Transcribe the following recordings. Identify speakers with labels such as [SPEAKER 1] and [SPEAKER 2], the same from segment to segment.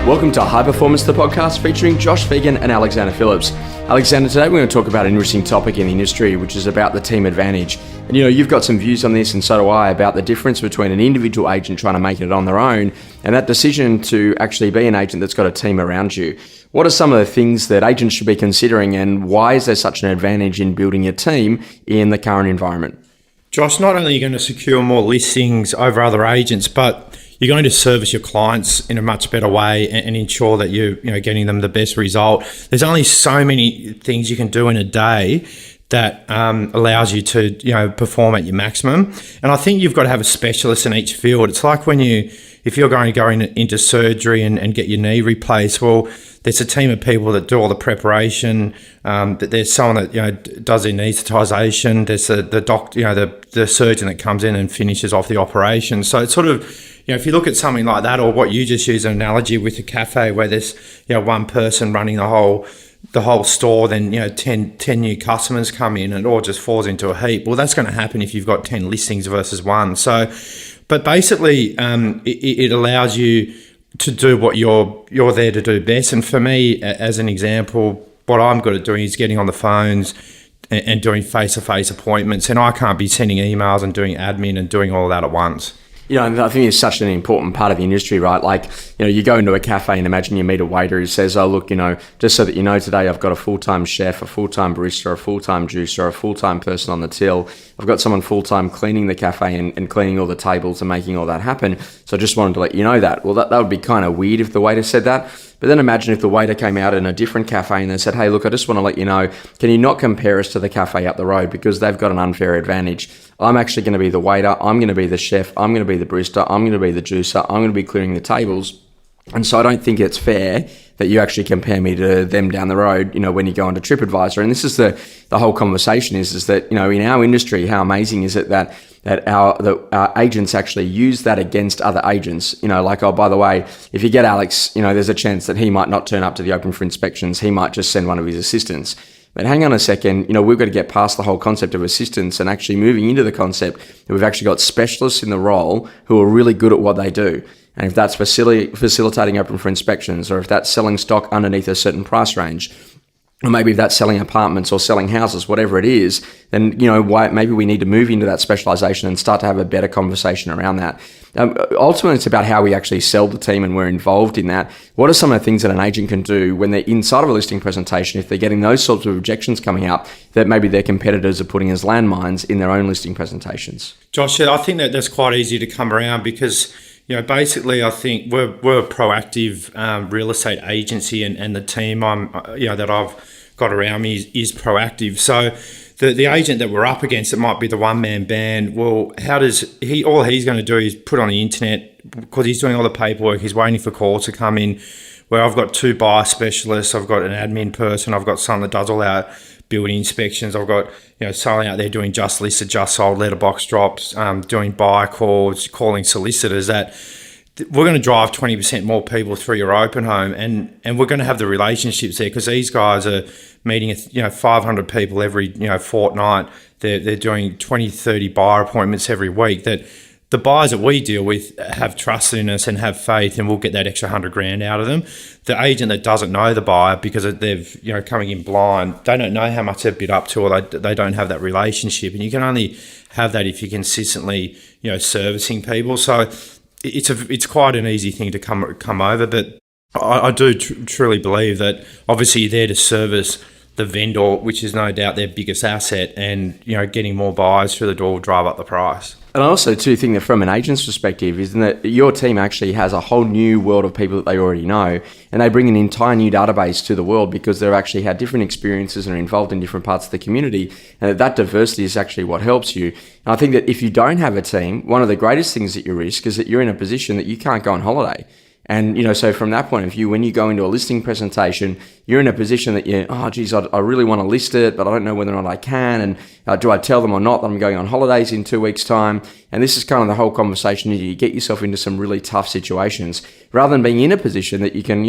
[SPEAKER 1] Welcome to High Performance, the podcast featuring Josh Phegan and Alexander Phillips. Alexander, today we're going to talk about an interesting topic in the industry, which is about the team advantage. And you've got some views on this, and so do I, about the difference between an individual agent trying to make it on their own and that decision to actually be an agent that's got a team around you. What are some of the things that agents should be considering, and why is there such an advantage in building a team in the current environment?
[SPEAKER 2] Josh, not only are you going to secure more listings over other agents, but you're going to service your clients in a much better way and ensure that you're getting them the best result. There's only so many things you can do in a day that allows you to perform at your maximum. And I think you've got to have a specialist in each field. It's like if you're going into surgery and get your knee replaced, well, there's a team of people that do all the preparation. There's someone that does anaesthetization. There's the doctor, the surgeon that comes in and finishes off the operation. So it's sort of, if you look at something like that, or what you just use an analogy with a cafe where there's one person running the whole store, then 10 new customers come in and it all just falls into a heap. Well, that's going to happen if you've got 10 listings versus one. So, but basically, it allows you to do what you're there to do best. And for me, as an example, what I'm good at doing is getting on the phones and doing face-to-face appointments. And I can't be sending emails and doing admin and doing all that at once.
[SPEAKER 1] I think it's such an important part of the industry, right? Like, you go into a cafe and imagine you meet a waiter who says, oh, look, just so that you know, today I've got a full-time chef, a full-time barista, a full-time juicer, a full-time person on the till. I've got someone full-time cleaning the cafe and cleaning all the tables and making all that happen. So I just wanted to let you know that. Well, that would be kind of weird if the waiter said that. But then imagine if the waiter came out in a different cafe and they said, hey, look, I just want to let you know, can you not compare us to the cafe up the road because they've got an unfair advantage. I'm actually going to be the waiter. I'm going to be the chef. I'm going to be the barista. I'm going to be the juicer. I'm going to be clearing the tables. And so I don't think it's fair that you actually compare me to them down the road, when you go onto TripAdvisor. And this is the whole conversation is that, in our industry, how amazing is it that our agents actually use that against other agents, like, oh, by the way, if you get Alex, there's a chance that he might not turn up to the open for inspections. He might just send one of his assistants. But hang on a second, we've got to get past the whole concept of assistants and actually moving into the concept that we've actually got specialists in the role who are really good at what they do. And if that's facilitating open for inspections, or if that's selling stock underneath a certain price range, or maybe if that's selling apartments or selling houses, whatever it is, then, maybe we need to move into that specialization and start to have a better conversation around that. Ultimately, it's about how we actually sell the team and we're involved in that. What are some of the things that an agent can do when they're inside of a listing presentation, if they're getting those sorts of objections coming up that maybe their competitors are putting as landmines in their own listing presentations?
[SPEAKER 2] Josh, I think that's quite easy to come around because basically, I think we're a proactive real estate agency, and the team that I've got around me is proactive. So the agent that we're up against, it might be the one-man band. Well, how does he? All he's going to do is put on the internet because he's doing all the paperwork. He's waiting for calls to come in. Where I've got 2 buyer specialists, I've got an admin person, I've got someone that does all our building inspections. I've got someone out there doing just listed, just sold, letterbox drops, doing buyer calls, calling solicitors. That we're going to drive 20% more people through your open home, and we're going to have the relationships there because these guys are meeting 500 people every fortnight. They're doing 20, 30 buyer appointments every week. That the buyers that we deal with have trust in us and have faith, and we'll get that extra $100,000 out of them. The agent that doesn't know the buyer because they've coming in blind, they don't know how much they've bid up to, or they don't have that relationship. And you can only have that if you're consistently servicing people. So it's quite an easy thing to come over. But I do truly believe that obviously you're there to service the vendor, which is no doubt their biggest asset, and getting more buyers through the door will drive up the price.
[SPEAKER 1] And I also too think that from an agent's perspective is that your team actually has a whole new world of people that they already know, and they bring an entire new database to the world because they've actually had different experiences and are involved in different parts of the community, and that diversity is actually what helps you. And I think that if you don't have a team, one of the greatest things that you risk is that you're in a position that you can't go on holiday. And, so from that point of view, when you go into a listing presentation, you're in a position that I really want to list it, but I don't know whether or not I can. And do I tell them or not that I'm going on holidays in 2 weeks' time? And this is kind of the whole conversation. You get yourself into some really tough situations rather than being in a position that you can,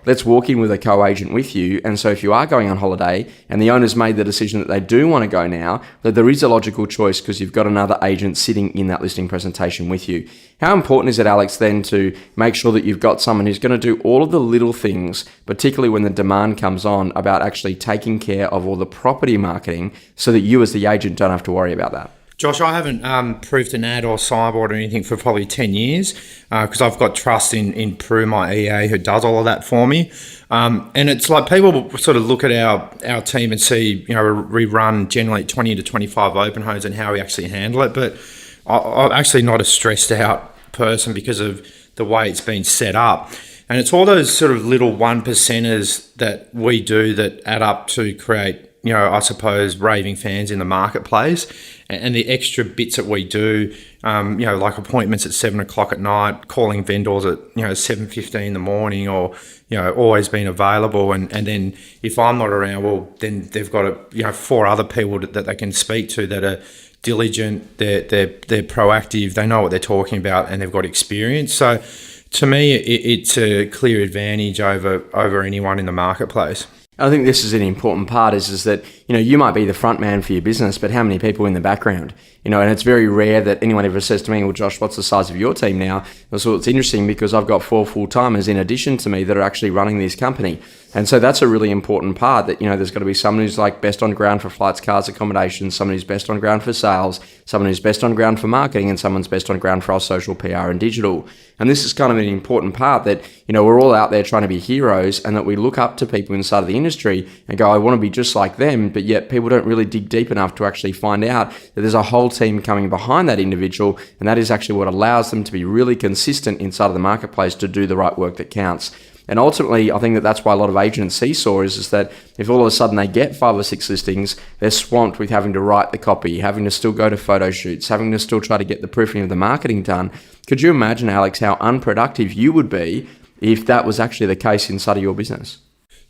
[SPEAKER 1] let's walk in with a co-agent with you. And so if you are going on holiday and the owner's made the decision that they do want to go now, that there is a logical choice because you've got another agent sitting in that listing presentation with you. How important is it, Alex, then to make sure that you've got someone who's going to do all of the little things, particularly when the demand comes on, about actually taking care of all the property marketing so that you as the agent don't have to worry about that?
[SPEAKER 2] Josh, I haven't proofed an ad or signboard or anything for probably 10 years because I've got trust in Prue, my EA, who does all of that for me. And it's like people sort of look at our team and see, we run generally 20 to 25 open homes and how we actually handle it. But I'm actually not a stressed out person because of the way it's been set up. And it's all those sort of little 1%ers that we do that add up to create, I suppose, raving fans in the marketplace. And the extra bits that we do, like appointments at 7 o'clock at night, calling vendors at 7:15 in the morning, or always being available. And then if I'm not around, well, then they've got 4 other people that they can speak to that are diligent, they're proactive, they know what they're talking about, and they've got experience. So to me, it's a clear advantage over anyone in the marketplace.
[SPEAKER 1] I think this is an important part is that, you might be the front man for your business, but how many people in the background? And it's very rare that anyone ever says to me, well, Josh, what's the size of your team now? So it's interesting because I've got 4 full-timers in addition to me that are actually running this company. And so that's a really important part that, there's got to be someone who's like best on ground for flights, cars, accommodation, someone who's best on ground for sales, someone who's best on ground for marketing, and someone's best on ground for our social PR and digital. And this is kind of an important part that, we're all out there trying to be heroes and that we look up to people inside of the industry and go, I want to be just like them. But yet people don't really dig deep enough to actually find out that there's a whole team coming behind that individual. And that is actually what allows them to be really consistent inside of the marketplace to do the right work that counts. And ultimately, I think that's why a lot of agents seesaw is that if all of a sudden they get 5 or 6 listings, they're swamped with having to write the copy, having to still go to photo shoots, having to still try to get the proofing of the marketing done. Could you imagine, Alex, how unproductive you would be if that was actually the case inside of your business?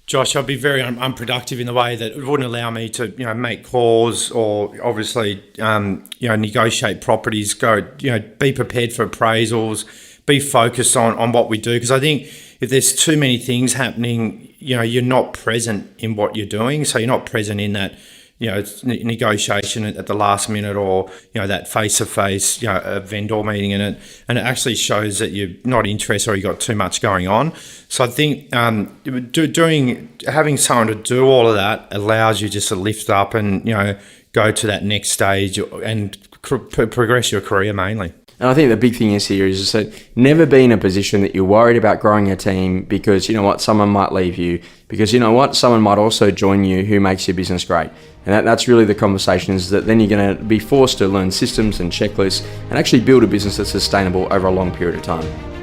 [SPEAKER 2] Josh, I'd be very unproductive in the way that it wouldn't allow me to, make calls or obviously, negotiate properties, be prepared for appraisals, be focused on what we do. Because I think if there's too many things happening, you're not present in what you're doing. So you're not present in that, negotiation at the last minute or, that face-to-face, a vendor meeting in it. And it actually shows that you're not interested or you've got too much going on. So I think having someone to do all of that allows you just to lift up and, go to that next stage and progress your career mainly.
[SPEAKER 1] And I think the big thing is that never be in a position that you're worried about growing a team because someone might leave you, because someone might also join you who makes your business great. And that's really the conversation, is that then you're going to be forced to learn systems and checklists and actually build a business that's sustainable over a long period of time.